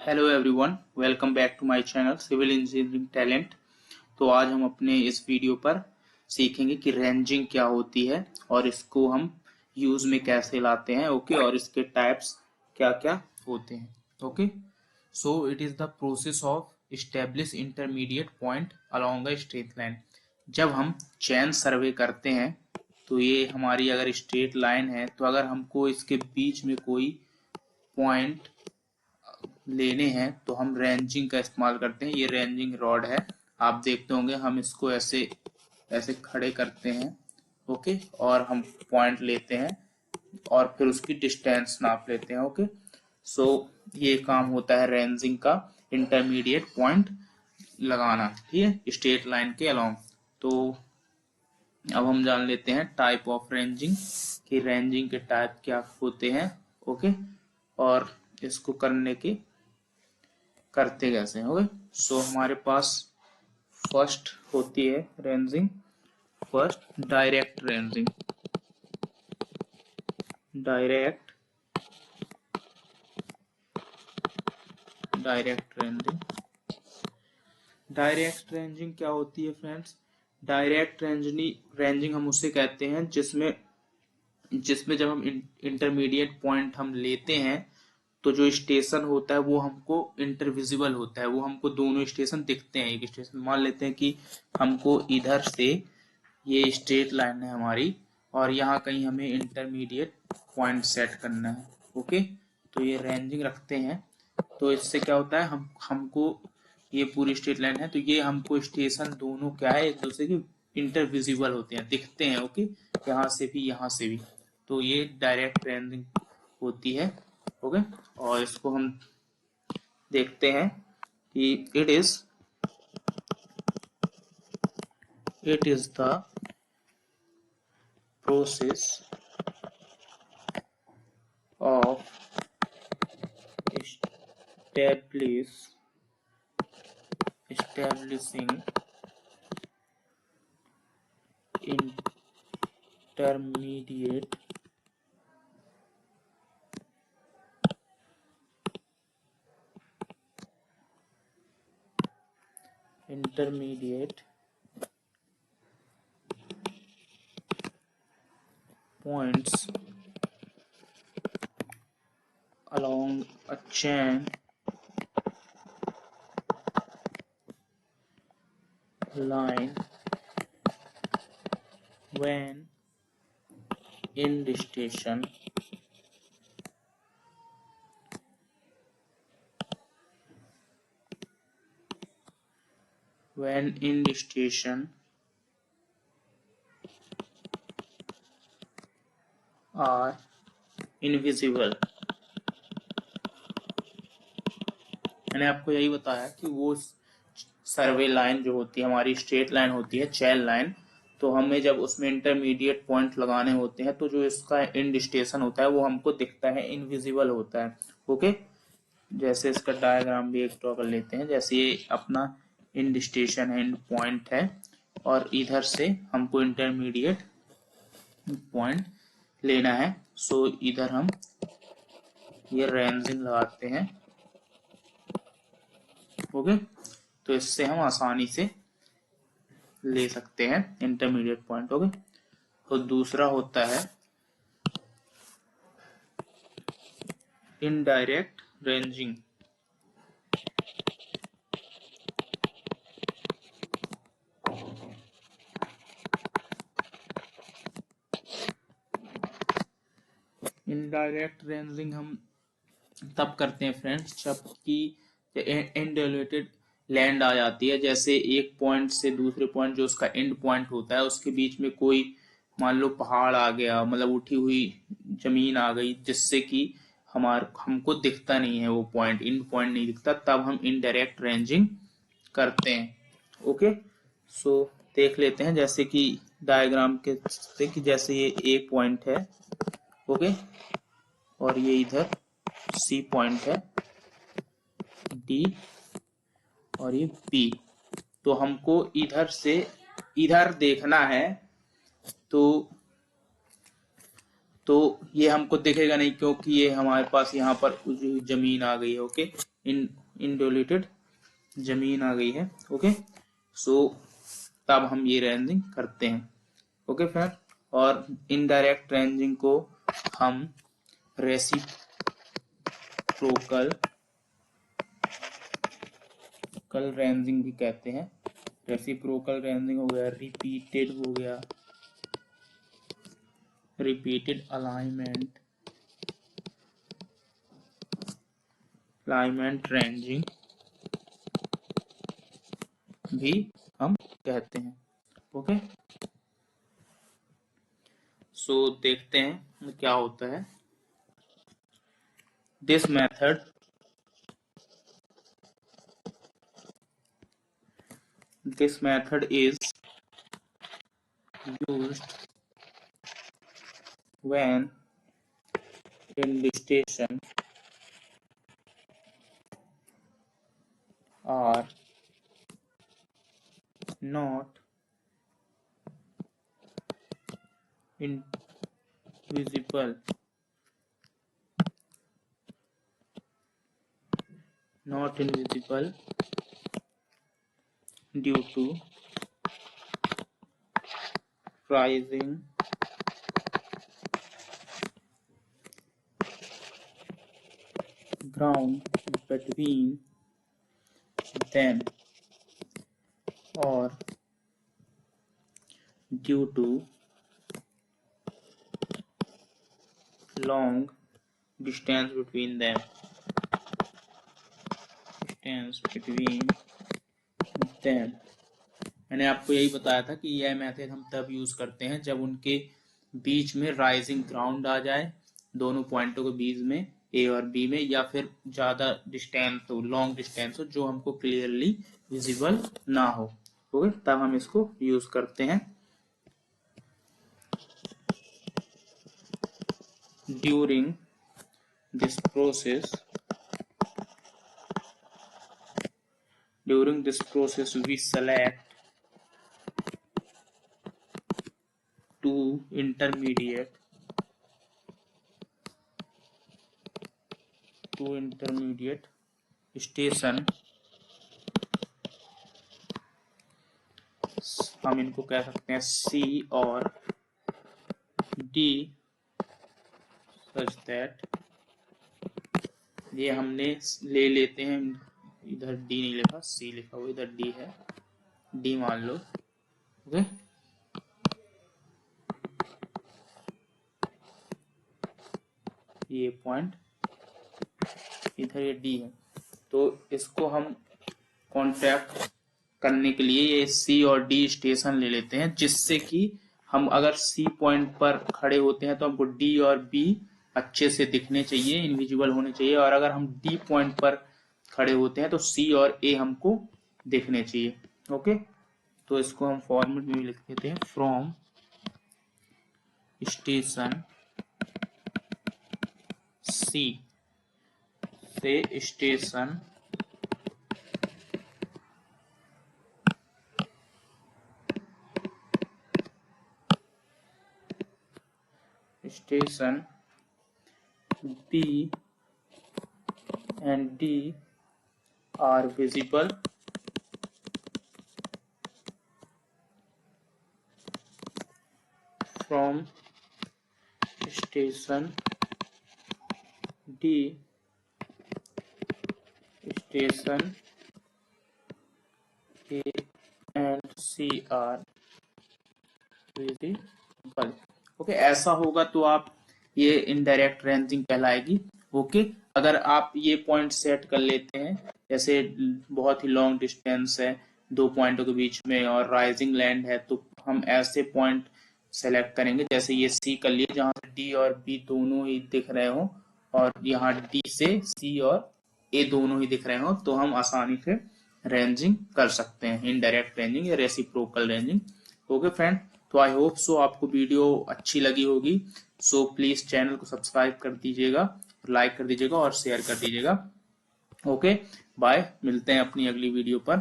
Hello everyone, welcome back to my channel civil engineering talent. तो आज हम अपने इस वीडियो पर सीखेंगे कि रेंजिंग क्या होती है और इसको हम यूज में कैसे लाते हैं। ओके, और इसके टाइप्स क्या क्या होते हैं। Okay, so it is the process of establish intermediate point along a straight line. जब हम चैन सर्वे करते हैं तो ये हमारी अगर स्ट्रेट लाइन है तो अगर हमको इसके बीच में कोई पॉइंट लेने हैं तो हम रेंजिंग का इस्तेमाल करते हैं। ये रेंजिंग रॉड है, आप देखते होंगे हम इसको ऐसे ऐसे खड़े करते हैं। ओके, और हम पॉइंट लेते हैं और फिर उसकी डिस्टेंस नाप लेते हैं। ओके, सो ये काम होता है रेंजिंग का, इंटरमीडिएट पॉइंट लगाना, ठीक है, स्ट्रेट लाइन के अलोंग। तो अब हम जान लेते हैं टाइप ऑफ रेंजिंग कि रेंजिंग के टाइप क्या होते हैं। ओके, और इसको करते कैसे हैं। ओके, सो हमारे पास फर्स्ट होती है ranging. First direct ranging. Direct direct ranging direct ranging क्या होती है फ्रेंड्स? डायरेक्ट रेंजिंग हम उसे कहते हैं जिसमें जिसमें जब हम इंटरमीडिएट पॉइंट हम लेते हैं तो जो स्टेशन होता है वो हमको इंटरविजिबल होता है, वो हमको दोनों स्टेशन दिखते हैं। एक स्टेशन मान लेते हैं कि हमको इधर से ये स्ट्रेट लाइन है हमारी और यहाँ कहीं हमें इंटरमीडिएट पॉइंट सेट करना है। ओके, तो ये रेंजिंग रखते हैं। तो इससे क्या होता है, हमको ये पूरी स्ट्रेट लाइन है तो ये हमको स्टेशन दोनों क्या है, एक दूसरे के इंटरविजिबल होते हैं, दिखते हैं। ओके, यहाँ से भी यहाँ से भी। तो ये डायरेक्ट रेंजिंग होती है। ओके, और इसको हम देखते हैं कि it is the process of establishing intermediate points along a chain line when in the station are invisible। मैंने आपको यही बताया कि वो सर्वे लाइन जो होती है हमारी स्ट्रेट लाइन होती है, चैन लाइन, तो हमें जब उसमें इंटरमीडिएट पॉइंट लगाने होते हैं तो जो इसका एंड स्टेशन होता है वो हमको दिखता है, इनविजिबल होता है। ओके, जैसे इसका डायग्राम भी एक ड्रॉ कर लेते हैं। जैसे ये अपना एंड स्टेशन है, एंड पॉइंट है, और इधर से हमको इंटरमीडिएट पॉइंट लेना है। सो इधर हम ये रेंजिंग लगाते हैं। ओके, तो इससे हम आसानी से ले सकते हैं इंटरमीडिएट पॉइंट। ओके, तो दूसरा होता है इनडायरेक्ट रेंजिंग। इनडायरेक्ट रेंजिंग हम तब करते हैं फ्रेंड्स जबकि इनडेलिमिटेड लैंड आ जाती है। जैसे एक पॉइंट से दूसरे पॉइंट जो उसका एंड पॉइंट होता है उसके बीच में कोई मान लो पहाड़ आ गया, मतलब उठी हुई जमीन आ गई, जिससे कि हमको दिखता नहीं है वो पॉइंट, एंड पॉइंट नहीं दिखता, तब हम इनडायरेक्ट रेंजिंग करते हैं। ओके, सो देख लेते हैं जैसे कि डायग्राम के से कि जैसे ये ए पॉइंट है। ओके, और ये इधर सी पॉइंट है, डी, और ये बी। तो हमको इधर से इधर देखना है तो ये हमको दिखेगा नहीं क्योंकि ये हमारे पास यहाँ पर जमीन आ गई है। ओके, इंडोलेटेड जमीन आ गई है। ओके, सो तब हम ये रेंजिंग करते हैं। ओके फ्रेंड, और इनडायरेक्ट रेंजिंग को हम रेसिप्रोकल रेंजिंग भी कहते हैं। रेसिप्रोकल रेंजिंग हो गया, रिपीटेड हो गया, रिपीटेड अलाइनमेंट रेंजिंग भी हम कहते हैं। ओके, सो देखते हैं क्या होता है। This method is used when indication are not invisible due to rising ground between them or due to long distance between them. मैंने आपको यही बताया था कि यह मेथड हम तब यूज करते हैं जब उनके बीच में राइजिंग ग्राउंड आ जाए, दोनों पॉइंटों के बीच में ए और बी में, या फिर ज्यादा डिस्टेंस हो, लॉन्ग डिस्टेंस हो जो हमको क्लियरली विजिबल ना हो। ओके, तब हम इसको यूज करते हैं। During this process we select two intermediate station, हम इनको कह सकते हैं C और D, such that ये हमने ले लेते हैं, इधर D नहीं लिखा, C लिखा हुआ, इधर D है, D मान लो। ओके, ये पॉइंट इधर ये D है, तो इसको हम कॉन्टैक्ट करने के लिए ये C और D स्टेशन ले लेते हैं, जिससे कि हम अगर C पॉइंट पर खड़े होते हैं तो हमको D और B अच्छे से दिखने चाहिए, इनविजिबल होने चाहिए, और अगर हम D पॉइंट पर खड़े होते हैं तो C और A हमको दिखने चाहिए। ओके, तो इसको हम फॉर्मेट में भी लिख देते हैं, फ्रॉम स्टेशन C से station B and D are visible from station D, station A and C are visible। Okay, ऐसा होगा तो आप ये इनडायरेक्ट रेंजिंग कहलाएगी। ओके, अगर आप ये पॉइंट सेट कर लेते हैं, जैसे बहुत ही लॉन्ग डिस्टेंस है दो पॉइंटों के बीच में और राइजिंग लैंड है, तो हम ऐसे पॉइंट सेलेक्ट करेंगे, जैसे ये C कर लिए जहां से D और B दोनों ही दिख रहे हो, और यहाँ D से C और A दोनों ही दिख रहे हो, तो हम आसानी से रेंजिंग कर सकते हैं, इनडायरेक्ट रेंजिंग या रेसिप्रोकल रेंजिंग। ओके फ्रेंड, तो आई होप सो आपको वीडियो अच्छी लगी होगी। सो प्लीज चैनल को सब्सक्राइब कर दीजिएगा, लाइक कर दीजिएगा और शेयर कर दीजिएगा। ओके, बाय, मिलते हैं अपनी अगली वीडियो पर।